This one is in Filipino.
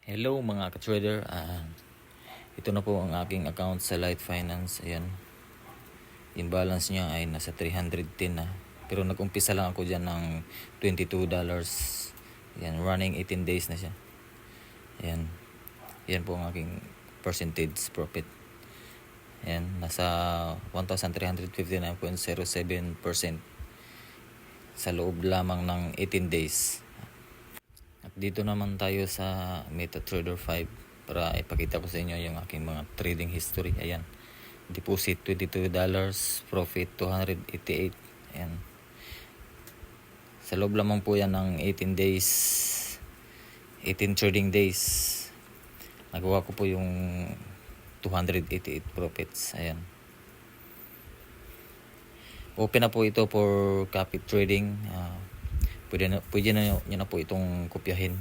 Hello mga ka-trader. Ito na po ang aking account sa Light Finance. Ayan. Yung balance niya ay nasa 310 na. Pero nag-umpisa lang ako dyan ng $22. Ayan, running 18 days na siya. Ayan. Ayan po ang aking percentage profit. Ayan, nasa 1,359.07% sa loob lamang ng 18 days. At dito naman tayo sa MetaTrader 5 para ipakita ko sa inyo yung aking mga trading history. Ayan. Deposit $22, profit 288. Ayan. Sa loob lamang po yan ng 18 days, 18 trading days. Nagawa ko po yung 288 profits. Ayan. Open na po ito for copy trading. Pwede na nyo na po itong kopyahin.